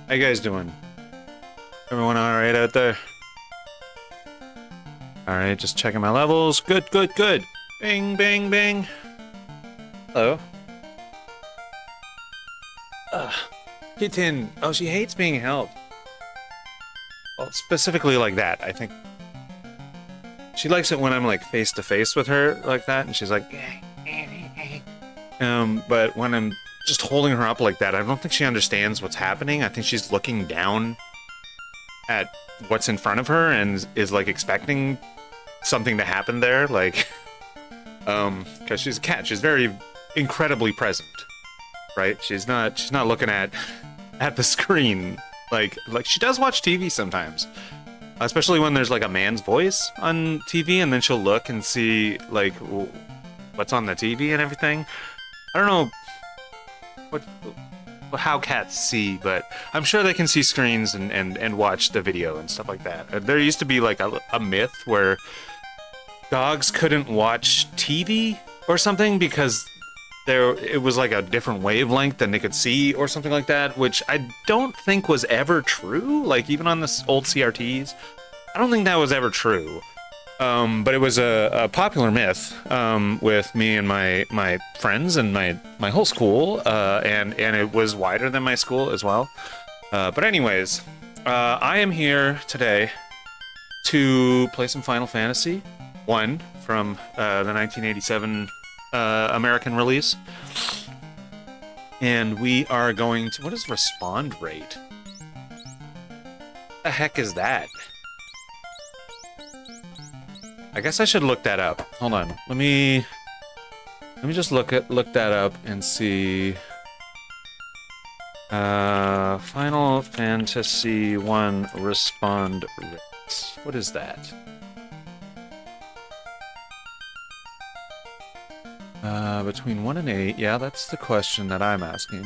How you guys doing? Everyone alright out there? Alright, just checking my levels. Good, good, good. Bing, bing, bing. Hello. Kitten. Oh, she hates being held. Well, specifically like that, I think. She likes it when I'm like face to face with her like that, and she's like, but when I'm just holding her up like that, I don't think she understands what's happening. I think she's looking down at what's in front of her and is like expecting something to happen there, like, because she's a cat. She's very incredibly present, right? She's not looking at the screen like she does watch TV sometimes. Especially when there's like a man's voice on TV, and then she'll look and see like what's on the TV and everything. I don't know how cats see, but I'm sure they can see screens and watch the video and stuff like that. There used to be like a myth where dogs couldn't watch TV or something because it was like a different wavelength than they could see or something like that, which I don't think was ever true. Like even on the old CRTs, I don't think that was ever true. But it was a popular myth with me and my friends and my whole school, and it was wider than my school as well. But anyways, I am here today to play some Final Fantasy 1 from the 1987 American release. And we are going to... What is respond rate? What the heck is that? I guess I should look that up. Hold on. Let me just look that up and see. Final Fantasy 1 respond rates. What is that? Between 1 and 8. Yeah, that's the question that I'm asking.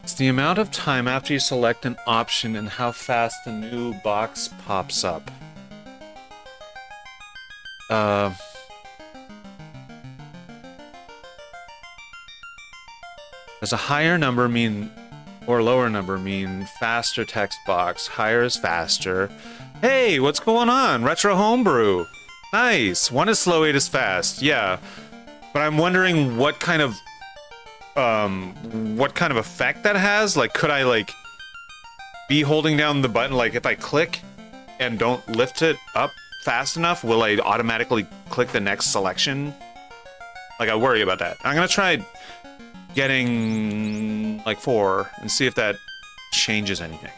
It's the amount of time after you select an option and how fast the new box pops up. Does a higher number mean, or lower number mean faster text box? Higher is faster. Hey, what's going on? Retro Homebrew. Nice. 1 is slow, 8 is fast. Yeah. But I'm wondering what kind of effect that has. Like, could I, like, be holding down the button, like, if I click and don't lift it up fast enough, will I automatically click the next selection? Like, I worry about that. I'm gonna try getting, like, 4 and see if that changes anything.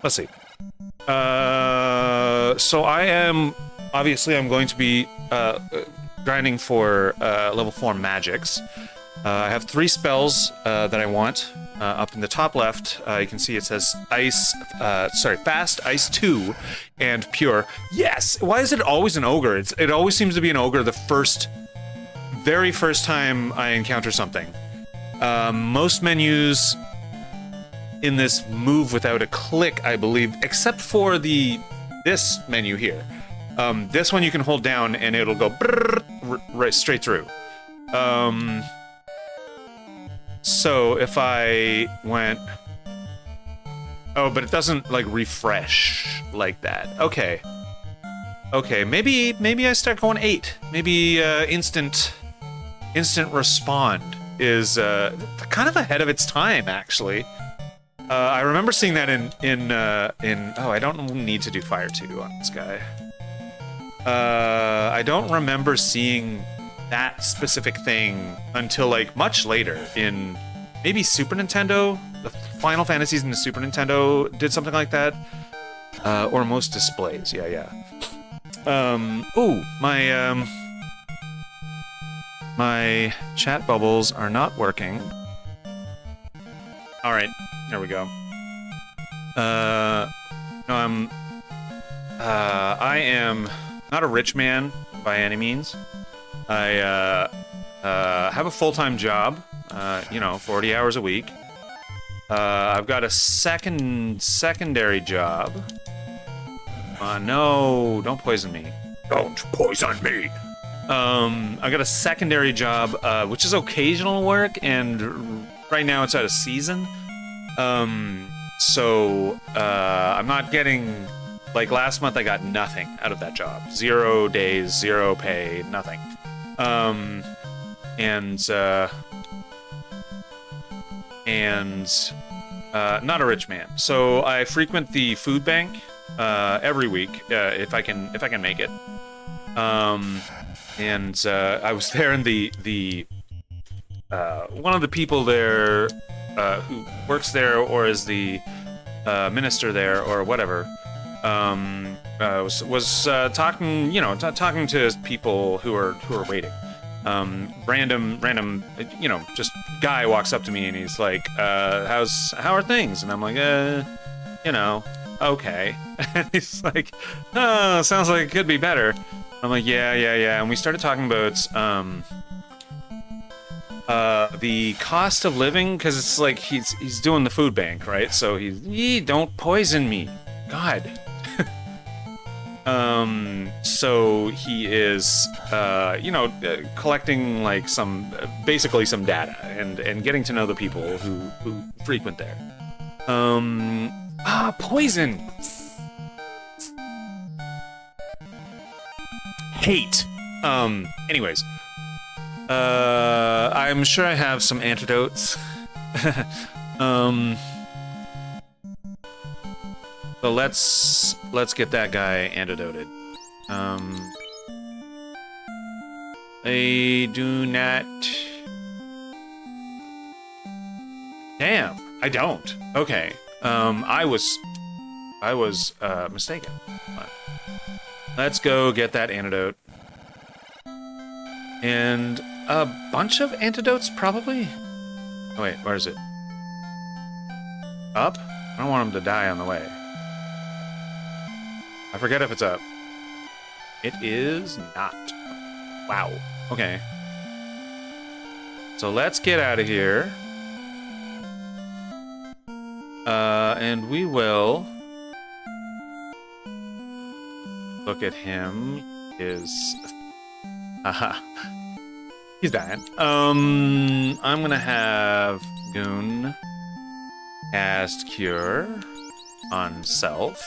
Let's see. So I am... Obviously, I'm going to be, grinding for, level 4 magics. I have 3 spells, that I want. Up in the top left, you can see it says Fast, Ice 2, and Pure. Yes! Why is it always an ogre? It always seems to be an ogre the very first time I encounter something. Most menus in this move without a click, I believe, except for this menu here. This one you can hold down and it'll go right straight through. So if I went... Oh, but it doesn't, like, refresh like that. Okay. Okay, maybe I start going 8. Maybe, instant respond is, kind of ahead of its time, actually. I remember seeing that in oh, I don't need to do Fire 2 on this guy. I don't remember seeing that specific thing until, like, much later in maybe Super Nintendo. The Final Fantasies in the Super Nintendo did something like that. Or most displays, yeah. Ooh, my chat bubbles are not working. Alright, there we go. No, I am not a rich man by any means. I have a full-time job, 40 hours a week. I've got a secondary job. No, don't poison me. Don't poison me! I got a secondary job, which is occasional work, and right now it's out of season. So I'm not getting, like last month I got nothing out of that job. 0 days, 0 pay, nothing. Not a rich man. So I frequent the food bank every week if I can make it. I was there, and the one of the people there who works there or is the minister there or whatever was talking, talking to people who are waiting. Random, just guy walks up to me and he's like, how are things? And I'm like, okay. And he's like, oh, sounds like it could be better. I'm like, yeah. And we started talking about, the cost of living, because it's like he's doing the food bank, right? So don't poison me. God. So he is, collecting like basically some data and getting to know the people who frequent there. Poison. Hate. Anyways, I'm sure I have some antidotes. So let's get that guy antidoted. I do not. Damn, I don't. Okay. I was mistaken. Let's go get that antidote. And a bunch of antidotes, probably? Oh wait, where is it? Up? I don't want him to die on the way. I forget if it's up. It is not. Wow. Okay. So let's get out of here. And we will look at him. He's dying. I'm gonna have Goon cast Cure on self.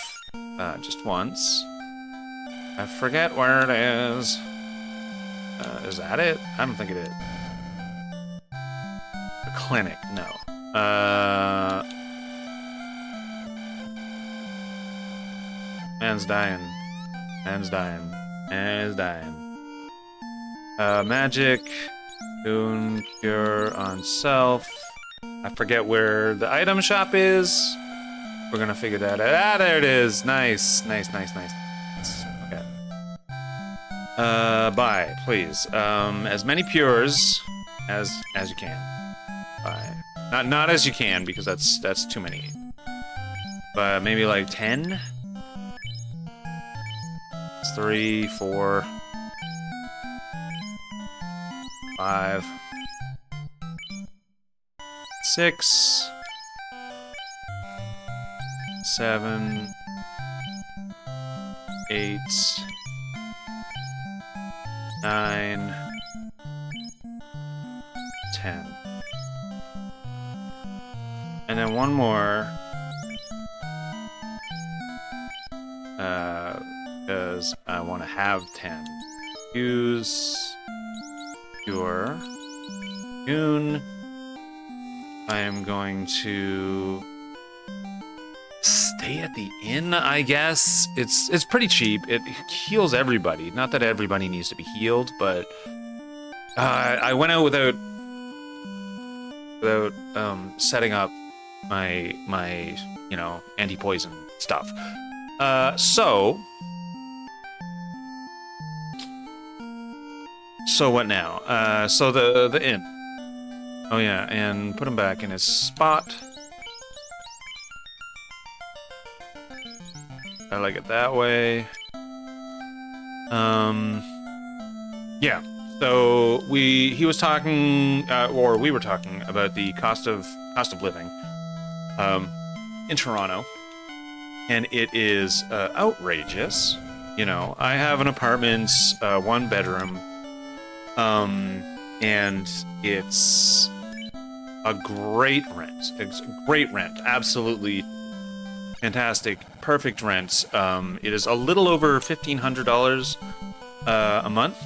Just once. I forget where it is. Is that it? I don't think it is. The clinic, no. Man's dying. Magic. Goon Cure on self. I forget where the item shop is. We're gonna figure that out. Ah, there it is. Nice. Okay. Buy, please. As many pures as you can. Buy. Not as you can, because that's too many. But maybe like 10? It's 3, 4, 5, 6, 7, 8, 9, 10. And then one more. Because I want to have 10. Use your Goon. I am going to stay at the inn, I guess. It's pretty cheap. It heals everybody. Not that everybody needs to be healed, but I went out without setting up my anti-poison stuff. So what now? So the inn. Oh yeah, and put him back in his spot. I like it that way. Yeah. So he was talking, or we were talking about the cost of living, in Toronto, and it is outrageous. I have an apartment, 1 bedroom, and it's a great rent. It's great rent. Absolutely fantastic. Perfect rent. It is a little over $1,500 a month,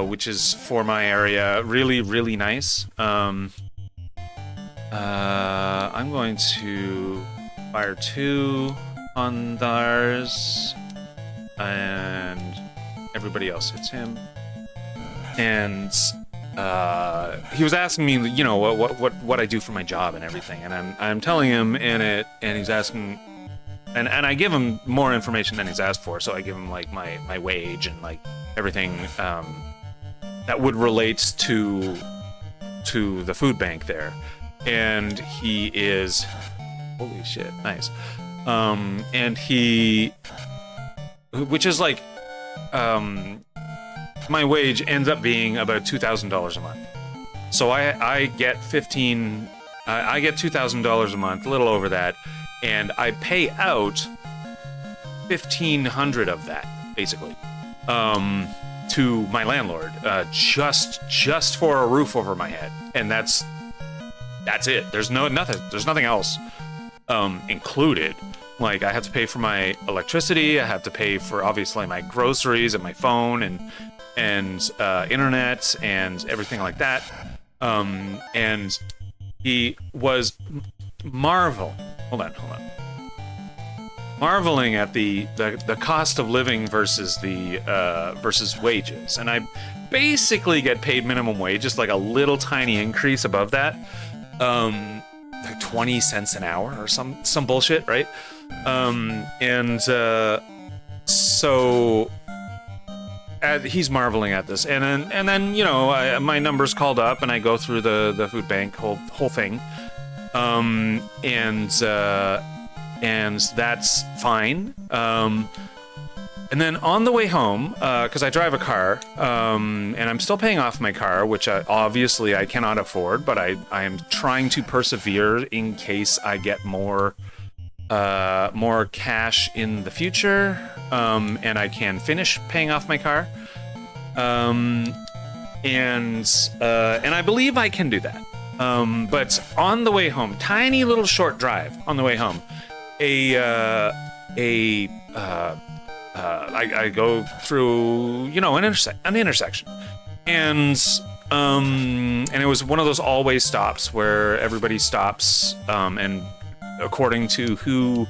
which is for my area really, really nice. I'm going to fire 2 Ondars, and everybody else hits him. And he was asking me, you know, what I do for my job and everything, and I'm telling him and he's asking, and I give him more information than he's asked for. So I give him like my wage and like everything that would relate to the food bank there, and he is, holy shit, nice. And he, which is like, my wage ends up being about $2,000 a month. So I get I get $2,000 a month, a little over that, and I pay out $1,500 of that, basically, to my landlord, just for a roof over my head, and that's it. There's nothing else included. Like, I have to pay for my electricity, I have to pay for, obviously, my groceries and my phone and internet and everything like that. And he was marveling at the cost of living versus versus wages. And I basically get paid minimum wage, just like a little tiny increase above that. Like 20 cents an hour or some bullshit, right? So he's marveling at this, and then you know, my number's called up, and I go through the food bank whole thing, and that's fine. And then on the way home, because I drive a car, and I'm still paying off my car, which obviously I cannot afford, but I am trying to persevere in case I get more cash in the future, and I can finish paying off my car. And I believe I can do that. But on the way home, tiny little short drive on the way home, I go through, you know, an intersection, and it was one of those always stops where everybody stops, and according to who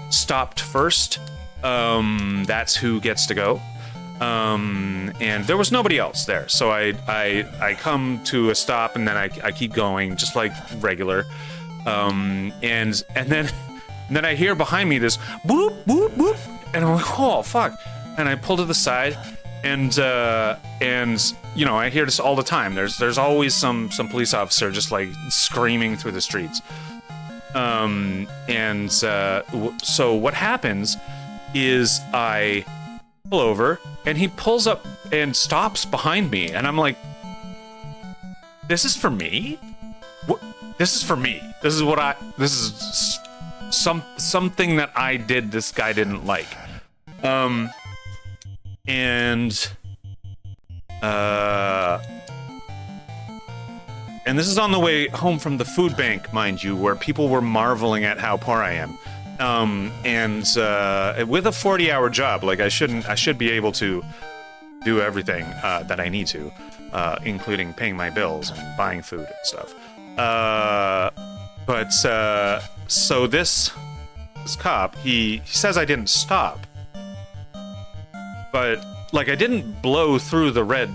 stopped first, that's who gets to go. And there was nobody else there, so I come to a stop, and then I keep going just like regular, and then I hear behind me this boop boop boop, and I'm like, oh fuck, and I pull to the side, and you know, I hear this all the time. There's always some police officer just like screaming through the streets. So what happens is I pull over, and he pulls up and stops behind me, and I'm like, this is for me? What? This is for me. This is something that I did this guy didn't like. And this is on the way home from the food bank, mind you, where people were marveling at how poor I am. With a 40-hour job, like I should be able to do everything that I need to, including paying my bills and buying food and stuff. So this cop, he says I didn't stop, but like I didn't blow through the red.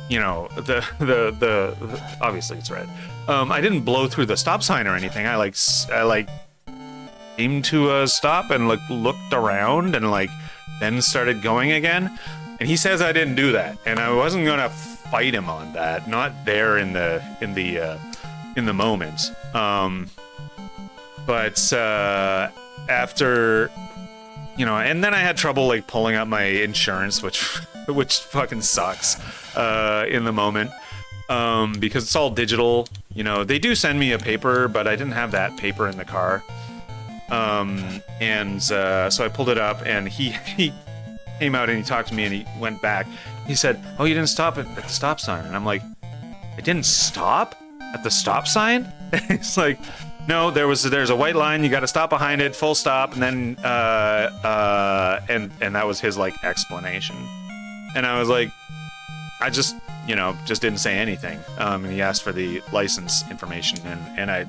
You know, the obviously it's red. I didn't blow through the stop sign or anything. I came to a stop and looked around and then started going again. And he says I didn't do that, and I wasn't gonna fight him on that. Not there in the moment. But after, you know, and then I had trouble pulling up my insurance, which fucking sucks in the moment, because it's all digital. You know, they do send me a paper, but I didn't have that paper in the car. So I pulled it up, and he came out and he talked to me, and he went back. He said, "Oh, you didn't stop at the stop sign," and I'm like, "I didn't stop? at the stop sign? It's like, no, there's a white line, you gotta stop behind it, full stop, and then, and that was his, like, explanation. And I was like, I just, just didn't say anything. And he asked for the license information, and I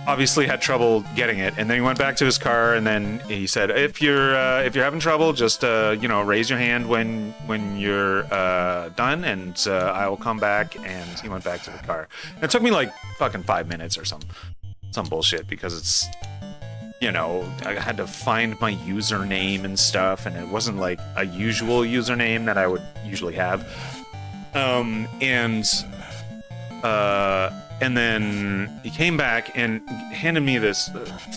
obviously had trouble getting it. And then he went back to his car, and then he said, if you're having trouble, just raise your hand when you're done, and I will come back. And he went back to the car. And it took me like fucking 5 minutes or some bullshit, because it's, I had to find my username and stuff, and it wasn't like a usual username that I would usually have. And then he came back and handed me this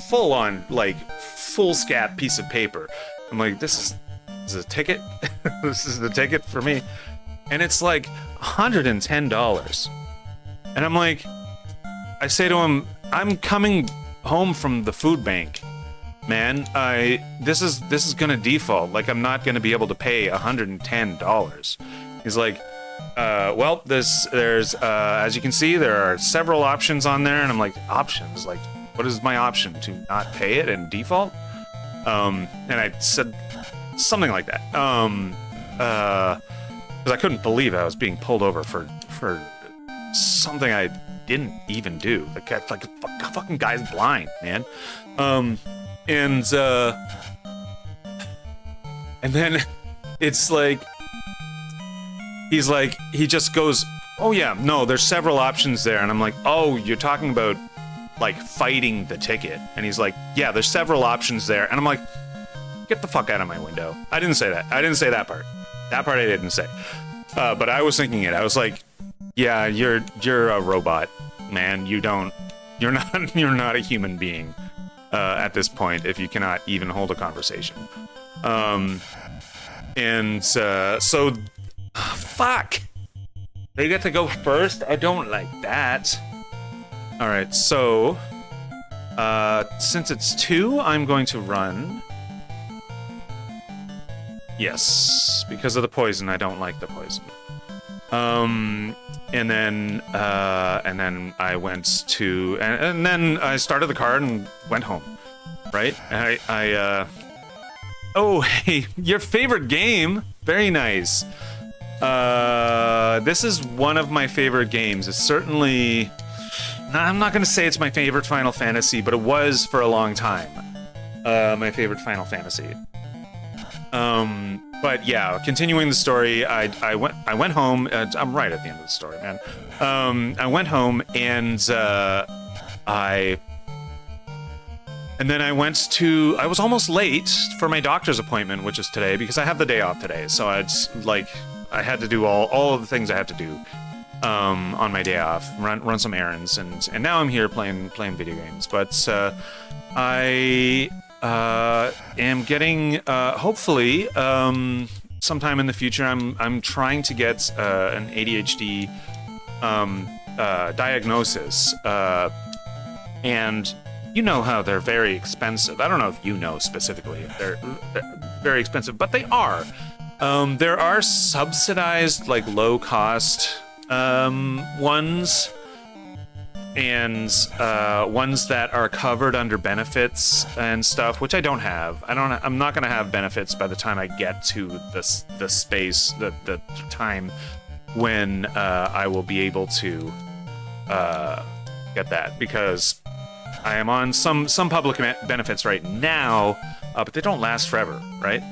full-on, like, foolscap piece of paper. I'm like, this is a ticket? This is the ticket for me? And it's like $110. And I'm like, I say to him, I'm coming home from the food bank, man. This is gonna default. Like, I'm not gonna be able to pay $110. He's like, well, there's as you can see, there are several options on there. And I'm like, options? Like, what is my option? To not pay it and default? And I said something like that. Because I couldn't believe I was being pulled over for something I didn't even do. Like a fucking guy's blind, man. And then it's like, he just goes, oh yeah, no, there's several options there. And I'm like, oh, you're talking about, like, fighting the ticket. And he's like, yeah, there's several options there. And I'm like, get the fuck out of my window. I didn't say that. I didn't say that part. That part I didn't say. But I was thinking it. I was like, yeah, you're a robot, man. You're not a human being at this point if you cannot even hold a conversation. So fuck. They get to go first? I don't like that. Alright, so since it's 2, I'm going to run. Yes, because of the poison. I don't like the poison. And then I went to, and then I started the car and went home. Right? Oh, hey, your favorite game? Very nice. This is one of my favorite games. It's certainly, I'm not going to say it's my favorite Final Fantasy, but it was for a long time. My favorite Final Fantasy. But yeah, continuing the story, I went home. I'm right at the end of the story, man. I went home and then I was almost late for my doctor's appointment, which is today, because I have the day off today. So I had to do all of the things I have to do on my day off, run some errands, and now I'm here playing video games. But I am getting, hopefully, sometime in the future, I'm trying to get an ADHD diagnosis, and you know how they're very expensive. I don't know if you know specifically if they're very expensive, but they are. There are subsidized, like, low-cost ones, and ones that are covered under benefits and stuff, which I don't have. I'm not gonna have benefits by the time I get to the space, the time when I will be able to get that, because I am on some public benefits right now, but they don't last forever, right?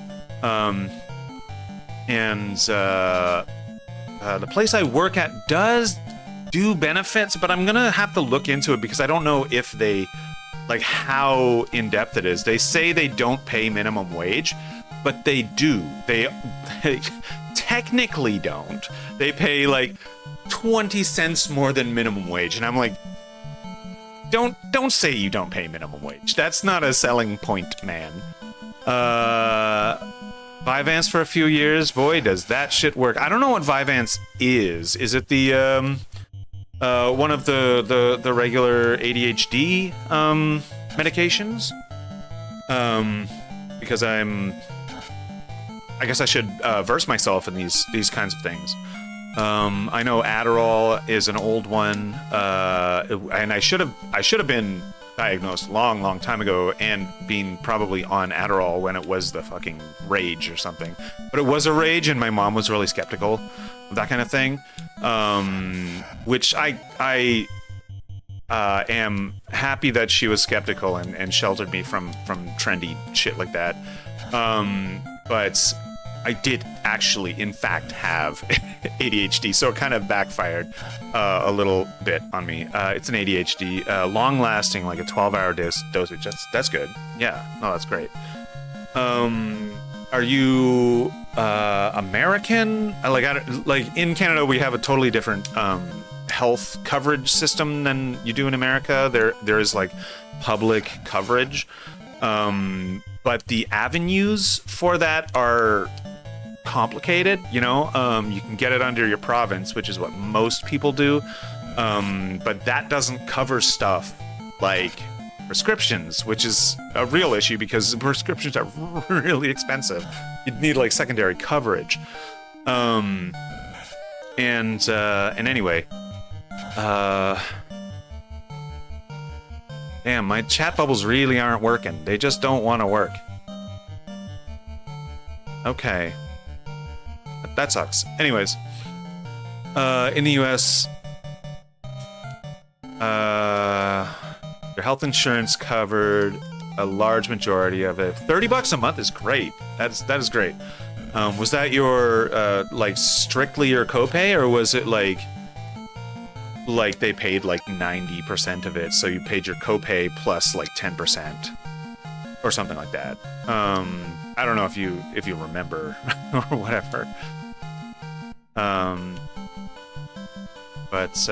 The place I work at does do benefits, but I'm gonna have to look into it, because I don't know if they, like, how in-depth it is. They say they don't pay minimum wage, but they do. They technically don't. They pay, like, 20 cents more than minimum wage, and I'm like, don't say you don't pay minimum wage. That's not a selling point, man. Vyvanse for a few years, boy, does that shit work. I don't know what Vyvanse is. Is it the one of the regular ADHD medications? Because I guess I should verse myself in these kinds of things. I know Adderall is an old one, and I should have been diagnosed long time ago and been probably on Adderall when it was the fucking rage or something. But it was a rage, and my mom was really skeptical of that kind of thing, which I am happy that she was skeptical and sheltered me from trendy shit like that. But I did actually, in fact, have ADHD, so it kind of backfired a little bit on me. It's an ADHD, long-lasting, like a 12-hour dosage. That's good. Yeah, no, that's great. Are you American? Like in Canada, we have a totally different health coverage system than you do in America. There is like public coverage, but the avenues for that are complicated. You can get it under your province, which is what most people do, but that doesn't cover stuff like prescriptions, which is a real issue because prescriptions are really expensive. You'd need like secondary coverage. And anyway, damn, my chat bubbles really aren't working. They just don't want to work. Okay. That sucks. Anyways, in the US, your health insurance covered a large majority of it. $30 a month is great. That is great. Was that your like strictly your copay, or was it like they paid like 90% of it, so you paid your copay plus like 10% or something like that? I don't know if you remember or whatever. But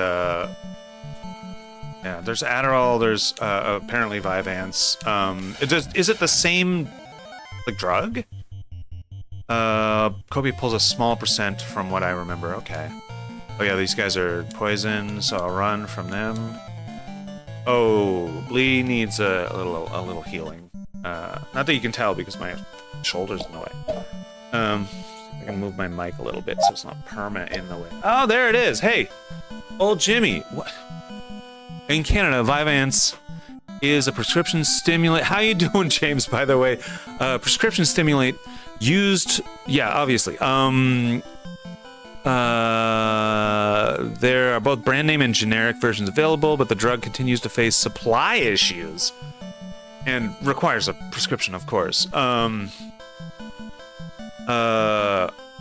yeah, there's Adderall, there's apparently Vyvanse. Is it the same like drug? Kobe pulls a small percent from what I remember. Okay. Oh yeah, these guys are poison, so I'll run from them. Oh, Blee needs a little healing. Not that you can tell because my shoulder's in the way. I can move my mic a little bit so it's not perma in the way. Oh, there it is. Hey, old Jimmy. What? In Canada, Vyvanse is a prescription stimulant. How you doing, James, by the way? Prescription stimulant used, yeah, obviously. There are both brand name and generic versions available, but the drug continues to face supply issues and requires a prescription, of course.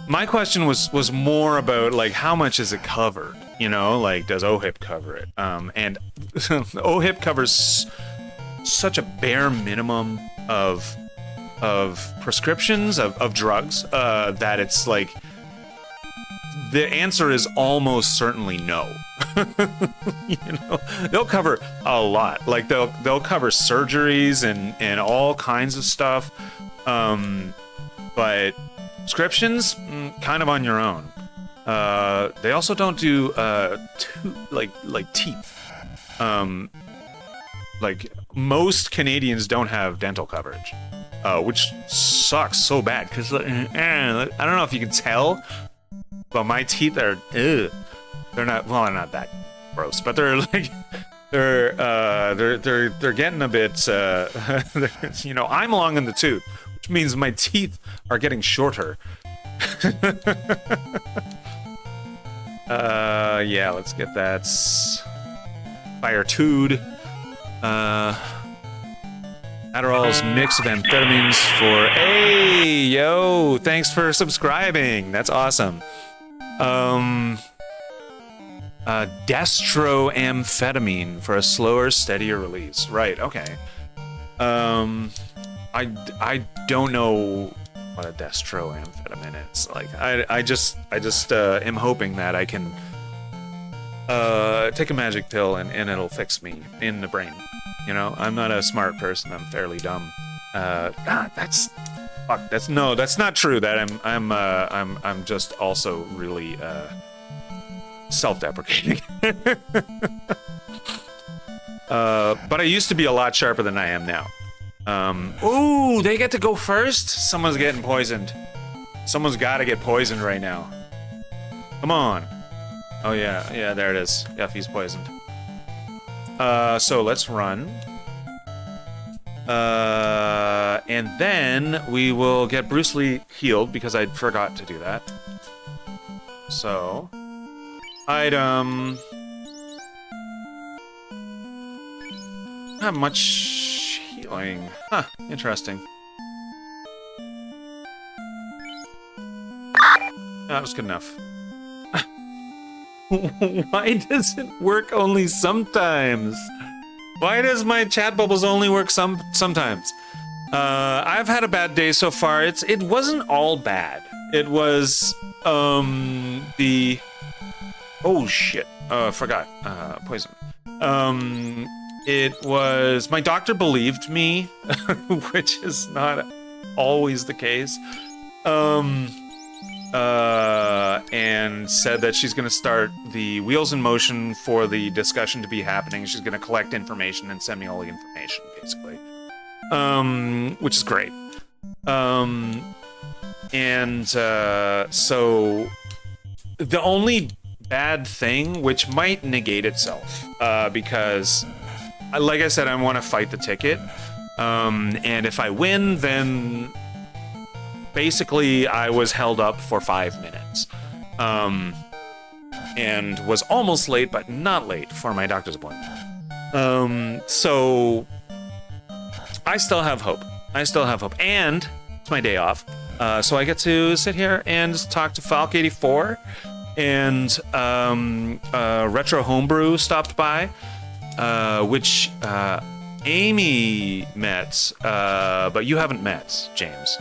My question was more about like how much is it covered? Like does OHIP cover it? And OHIP covers such a bare minimum of prescriptions of drugs that it's like the answer is almost certainly no. They'll cover a lot. Like they'll cover surgeries and all kinds of stuff. But prescriptions, kind of on your own. They also don't do like teeth. Like most Canadians don't have dental coverage, which sucks so bad because I don't know if you can tell, but my teeth are they're not that gross, but they're like they're getting a bit I'm long in the tooth, which means my teeth are getting shorter. Yeah, let's get that fire-tood. Adderall's mix of amphetamines for... Hey, yo, thanks for subscribing. That's awesome. Destroamphetamine for a slower, steadier release. Right, okay. I don't know what a destroamphetamine is. Like, I just am hoping that I can take a magic pill and it'll fix me in the brain. I'm not a smart person. I'm fairly dumb. That's not true. That I'm just also really self-deprecating. But I used to be a lot sharper than I am now. Ooh, they get to go first? Someone's getting poisoned. Someone's got to get poisoned right now. Come on. Oh yeah, there it is. Yep, he's poisoned. So let's run. And then we will get Bruce Lee healed because I forgot to do that. So, item. Not much healing. Huh, interesting. That was good enough. Why does it work only sometimes? Why does my chat bubbles only work sometimes? I've had a bad day so far. It wasn't all bad. It was the oh shit. Forgot. Poison. It was my doctor believed me, which is not always the case. And said that she's going to start the wheels in motion for the discussion to be happening. She's going to collect information and send me all the information, basically. Which is great. So the only bad thing, which might negate itself, because, like I said, I want to fight the ticket. And if I win, then basically I was held up for 5 minutes. And was almost late, but not late for my doctor's appointment. So I still have hope. And it's my day off. So I get to sit here and talk to Falk84, and Retro Homebrew stopped by, which Amy met, but you haven't met, James.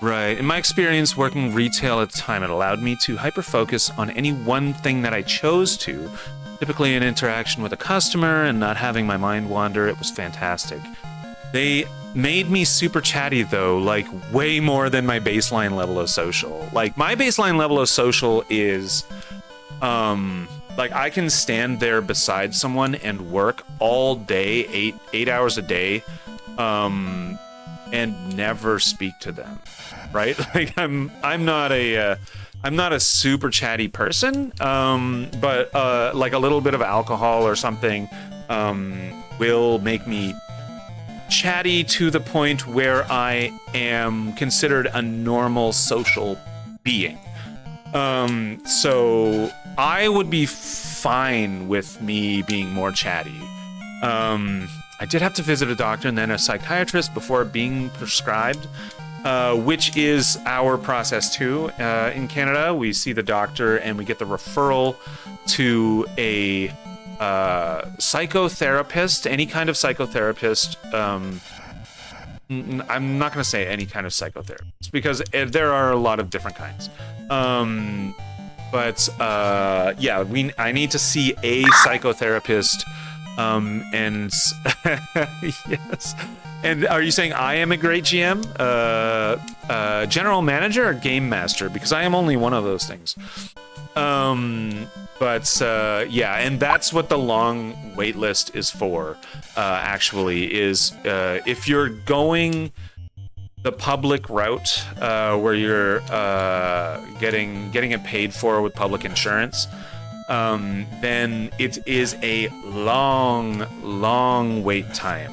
Right. In my experience working retail at the time, it allowed me to hyper-focus on any one thing that I chose to. Typically an interaction with a customer and not having my mind wander. It was fantastic. They made me super chatty, though, like way more than my baseline level of social. Like, my baseline level of social is, like, I can stand there beside someone and work all day, eight hours a day, and never speak to them, right? Like, I'm not a super chatty person, but like a little bit of alcohol or something will make me chatty to the point where I am considered a normal social being. So I would be fine with me being more chatty. I did have to visit a doctor and then a psychiatrist before being prescribed, which is our process too. In Canada, we see the doctor and we get the referral to a psychotherapist, any kind of psychotherapist. I'm not going to say any kind of psychotherapist because there are a lot of different kinds. Yeah, I need to see a psychotherapist. And yes. And are you saying I am a great GM? General manager or game master? Because I am only one of those things. Yeah, and that's what the long wait list is for, actually, is if you're going the public route, where you're getting it paid for with public insurance, then it is a long wait time.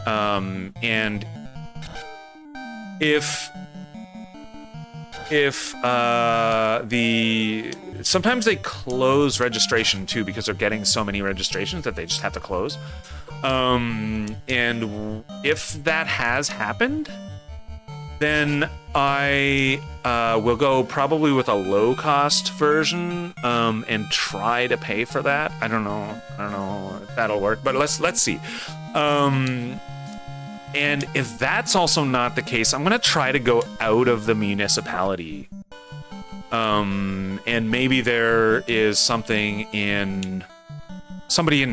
And if sometimes they close registration too because they're getting so many registrations that they just have to close. And if that has happened, then I will go probably with a low-cost version and try to pay for that. I don't know if that'll work, but let's see. And if that's also not the case, I'm gonna try to go out of the municipality. And maybe there is somebody in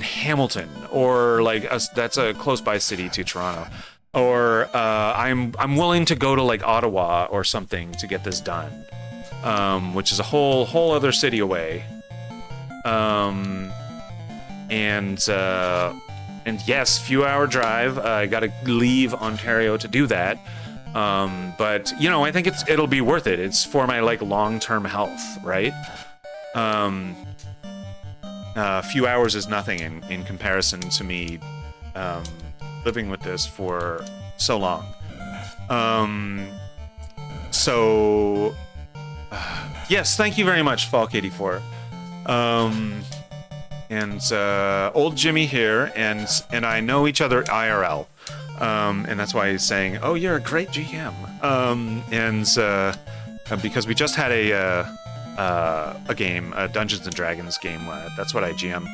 Hamilton, or like that's a close-by city to Toronto. Or I'm willing to go to like Ottawa or something to get this done, which is a whole other city away. And yes, few-hour drive. I got to leave Ontario to do that. But you know, I think it'll be worth it. It's for my like long-term health, right? A few hours is nothing in comparison to me living with this for so long. So yes, thank you very much, Falk84. And old Jimmy here, and I know each other IRL. And that's why he's saying, "Oh, you're a great GM." Because we just had a game, a Dungeons and Dragons game. That's what I GM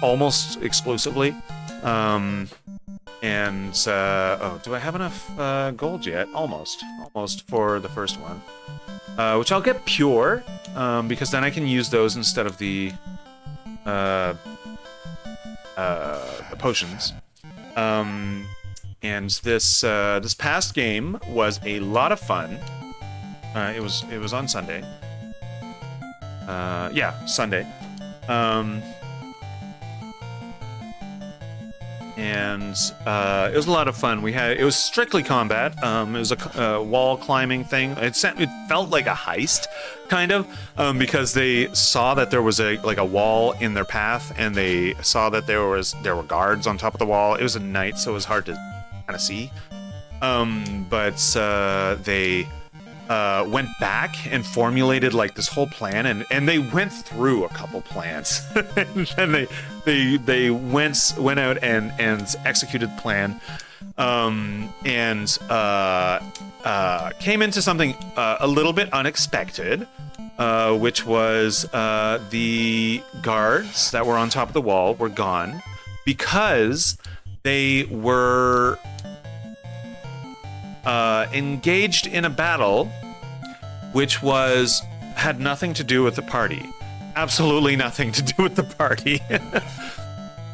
almost exclusively. Oh, do I have enough gold yet? Almost for the first one, which I'll get pure, because then I can use those instead of the potions. And this past game was a lot of fun. It was on Sunday. Yeah, Sunday. And it was a lot of fun. It was strictly combat. It was a wall climbing thing. It felt like a heist, kind of, because they saw that there was a wall in their path, and they saw that there were guards on top of the wall. It was a night, so it was hard to kind of see. But they went back and formulated like this whole plan, and they went through a couple plans, and then they went out and executed the plan, and came into something a little bit unexpected, which was the guards that were on top of the wall were gone because they were engaged in a battle which had nothing to do with the party. Absolutely nothing to do with the party.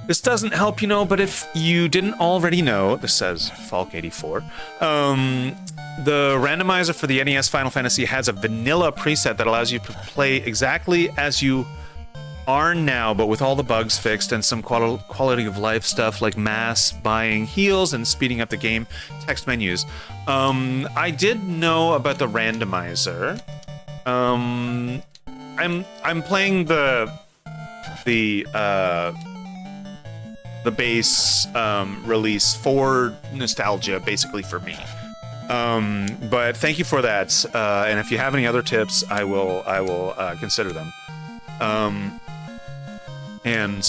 This doesn't help, but if you didn't already know, this says Falk84, the randomizer for the NES Final Fantasy has a vanilla preset that allows you to play exactly as you are now, but with all the bugs fixed and some quality of life stuff like mass buying heals and speeding up the game text menus. I did know about the randomizer. I'm playing the base release for nostalgia, basically for me. But thank you for that. And if you have any other tips, I will consider them. I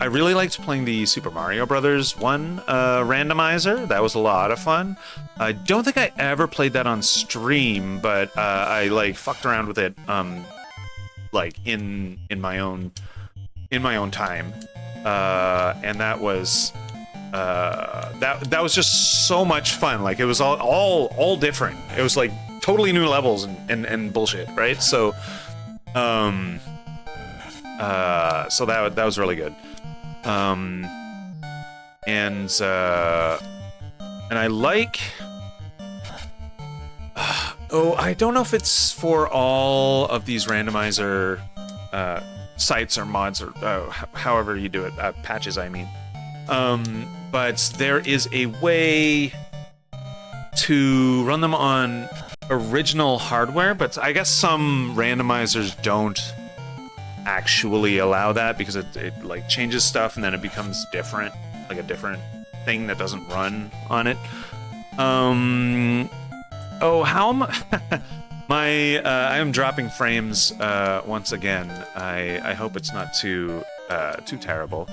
really liked playing the Super Mario Brothers 1 randomizer. That was a lot of fun. I don't think I ever played that on stream, but I fucked around with it in my own time. And that was that was just so much fun. Like, it was all different. It was like totally new levels and bullshit, right? So so that was really good. And I like. I don't know if it's for all of these randomizer sites or mods or however you do it, patches, I mean. But there is a way to run them on original hardware, but I guess some randomizers don't actually allow that because it like changes stuff and then it becomes different, like a different thing that doesn't run on it. How am I am dropping frames once again. I hope it's not too terrible.